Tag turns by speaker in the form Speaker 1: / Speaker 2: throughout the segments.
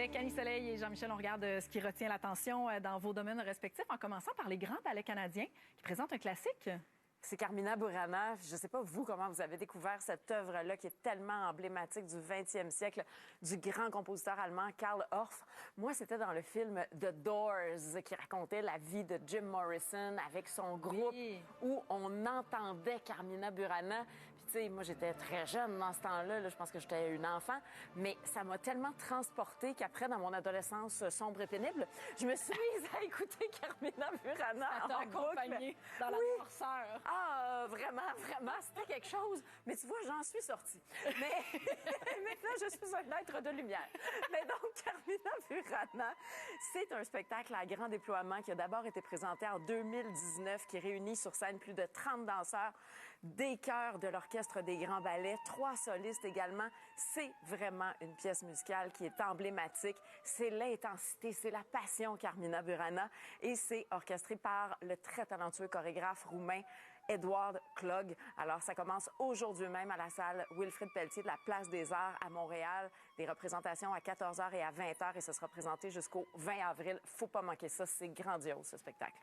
Speaker 1: Avec Annie Soleil et Jean-Michel, on regarde ce qui retient l'attention dans vos domaines respectifs, en commençant par les grands ballets canadiens qui présentent un classique.
Speaker 2: C'est Carmina Burana. Je ne sais pas, vous, comment vous avez découvert cette œuvre-là qui est tellement emblématique du 20e siècle, du grand compositeur allemand Karl Orff. Moi, c'était dans le film The Doors, qui racontait la vie de Jim Morrison avec son groupe, où on entendait Carmina Burana. Puis, tu sais, moi, j'étais très jeune dans ce temps-là. Je pense que j'étais une enfant. Mais ça m'a tellement transportée qu'après, dans mon adolescence sombre et pénible, je me suis mise à écouter Carmina Burana en boucle.
Speaker 1: Dans la noirceur.
Speaker 2: Ah, vraiment, c'était quelque chose. Mais tu vois, j'en suis sortie. Mais maintenant, je suis un être de lumière. Mais donc, Carmina Burana, c'est un spectacle à grand déploiement qui a d'abord été présenté en 2019, qui réunit sur scène plus de 30 danseurs, des chœurs de l'Orchestre des Grands Ballets, 3 solistes également. C'est vraiment une pièce musicale qui est emblématique. C'est l'intensité, c'est la passion Carmina Burana. Et c'est orchestré par le très talentueux chorégraphe roumain Edward Klog. Alors, ça commence aujourd'hui même à la salle Wilfrid Pelletier de la Place des Arts à Montréal. Des représentations à 14h et à 20h et ce sera présenté jusqu'au 20 avril. Faut pas manquer ça, c'est grandiose ce spectacle.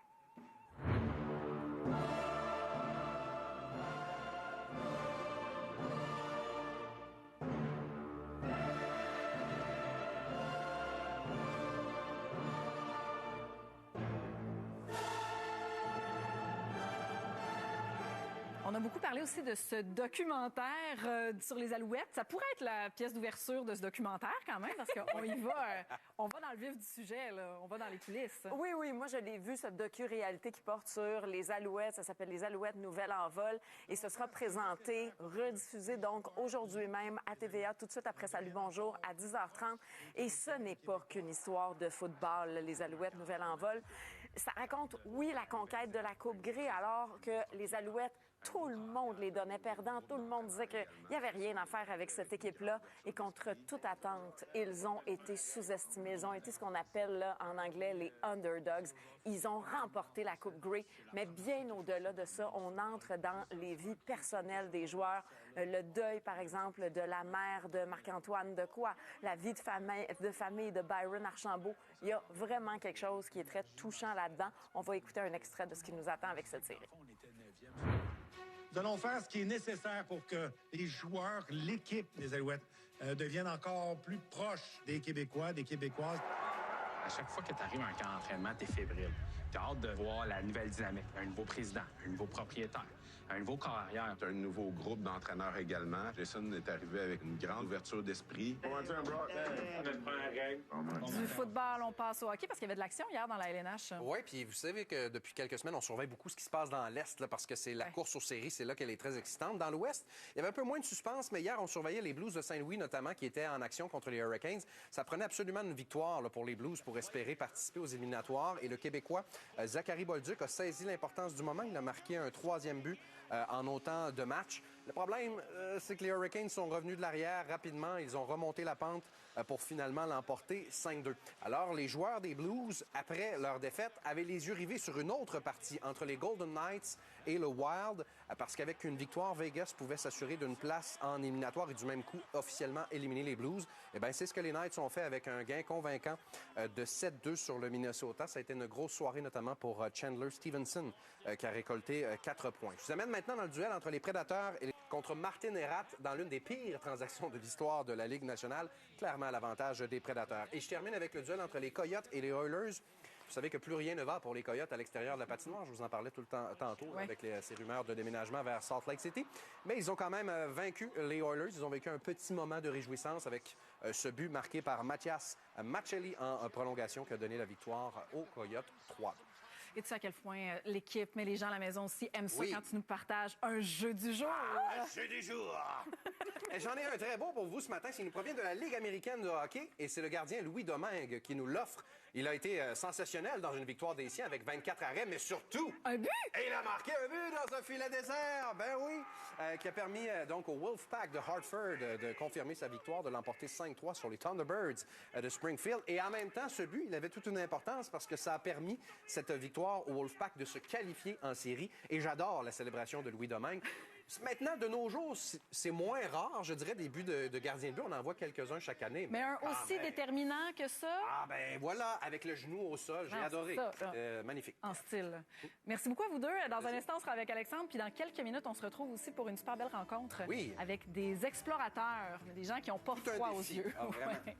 Speaker 1: On a beaucoup parlé aussi de ce documentaire sur les Alouettes. Ça pourrait être la pièce d'ouverture de ce documentaire quand même, parce qu'on y va, on va dans le vif du sujet, là. On va dans les coulisses.
Speaker 2: Oui, moi je l'ai vu, cette docu-réalité qui porte sur les Alouettes. Ça s'appelle Les Alouettes Nouvelles en vol. Et ce sera présenté, rediffusé donc aujourd'hui même à TVA, tout de suite après Salut Bonjour, à 10h30. Et ce n'est pas qu'une histoire de football, Les Alouettes Nouvelles en vol. Ça raconte, oui, la conquête de la Coupe Grey, alors que les Alouettes, tout le monde les donnait perdants. Tout le monde disait qu'il n'y avait rien à faire avec cette équipe-là. Et contre toute attente, ils ont été sous-estimés. Ils ont été ce qu'on appelle là, en anglais les underdogs. Ils ont remporté la Coupe Grey. Mais bien au-delà de ça, on entre dans les vies personnelles des joueurs. Le deuil, par exemple, de la mère de Marc-Antoine Dequoy, la vie de famille de Byron Archambault. Il y a vraiment quelque chose qui est très touchant là-dedans. On va écouter un extrait de ce qui nous attend avec cette série.
Speaker 3: Nous allons faire ce qui est nécessaire pour que les joueurs, l'équipe des Alouettes, deviennent encore plus proches des Québécois, des Québécoises.
Speaker 4: À chaque fois que tu arrives à un camp d'entraînement, tu es fébrile. Tu as hâte de voir la nouvelle dynamique. Un nouveau président, un nouveau propriétaire, un nouveau corps arrière.
Speaker 5: Un nouveau groupe d'entraîneurs également. Jason est arrivé avec une grande ouverture d'esprit.
Speaker 1: Du football, on passe au hockey parce qu'il y avait de l'action hier dans la LNH.
Speaker 6: Oui, puis vous savez que depuis quelques semaines, on surveille beaucoup ce qui se passe dans l'Est, là, parce que c'est la course aux séries, c'est là qu'elle est très excitante. Dans l'Ouest, il y avait un peu moins de suspense, mais hier, on surveillait les Blues de Saint-Louis, notamment, qui étaient en action contre les Hurricanes. Ça prenait absolument une victoire là, pour les Blues pour espérer participer aux éliminatoires. Et le Québécois, Zachary Bolduc, a saisi l'importance du moment. Il a marqué un 3e but en autant de matchs. Le problème, c'est que les Hurricanes sont revenus de l'arrière rapidement. Ils ont remonté la pente pour finalement l'emporter 5-2. Alors, les joueurs des Blues, après leur défaite, avaient les yeux rivés sur une autre partie entre les Golden Knights et le Wild, parce qu'avec une victoire, Vegas pouvait s'assurer d'une place en éliminatoire et du même coup officiellement éliminer les Blues. Eh bien, c'est ce que les Knights ont fait avec un gain convaincant de 7-2 sur le Minnesota. Ça a été une grosse soirée, notamment pour Chandler Stevenson, qui a récolté 4 points. Je vous amène maintenant dans le duel entre les Prédateurs et contre Martin Erat dans l'une des pires transactions de l'histoire de la Ligue nationale, clairement à l'avantage des Prédateurs. Et je termine avec le duel entre les Coyotes et les Oilers. Vous savez que plus rien ne va pour les Coyotes à l'extérieur de la patinoire. Je vous en parlais tout le temps tantôt avec ces rumeurs de déménagement vers Salt Lake City. Mais ils ont quand même vaincu les Oilers. Ils ont vécu un petit moment de réjouissance avec ce but marqué par Mathias Maccelli en prolongation qui a donné la victoire aux Coyotes 3-2.
Speaker 1: Et tu sais à quel point l'équipe, mais les gens à la maison aussi aiment ça quand tu nous partages un jeu du jour.
Speaker 5: Un jeu du jour!
Speaker 6: J'en ai un très beau pour vous ce matin. Il nous provient de la Ligue américaine de hockey et c'est le gardien Louis Domingue qui nous l'offre. Il a été sensationnel dans une victoire des siens avec 24 arrêts, mais surtout...
Speaker 1: Un but!
Speaker 6: Et il a marqué un but dans un filet désert! Ben oui! Qui a permis donc au Wolfpack de Hartford de confirmer sa victoire, de l'emporter 5-3 sur les Thunderbirds de Springfield. Et en même temps, ce but, il avait toute une importance parce que ça a permis cette victoire au Wolfpack de se qualifier en série. Et j'adore la célébration de Louis Domingue. Maintenant, de nos jours, c'est moins rare, je dirais, des buts de gardien de but. On en voit quelques-uns chaque année.
Speaker 1: Mais un aussi déterminant que ça?
Speaker 6: Ah ben voilà, avec le genou au sol, j'ai adoré. Magnifique.
Speaker 1: En style. Merci beaucoup à vous deux. Dans un instant, on sera avec Alexandre. Puis dans quelques minutes, on se retrouve aussi pour une super belle rencontre avec des explorateurs, des gens qui n'ont pas froid aux yeux.
Speaker 6: Ah, vraiment.
Speaker 1: Ouais.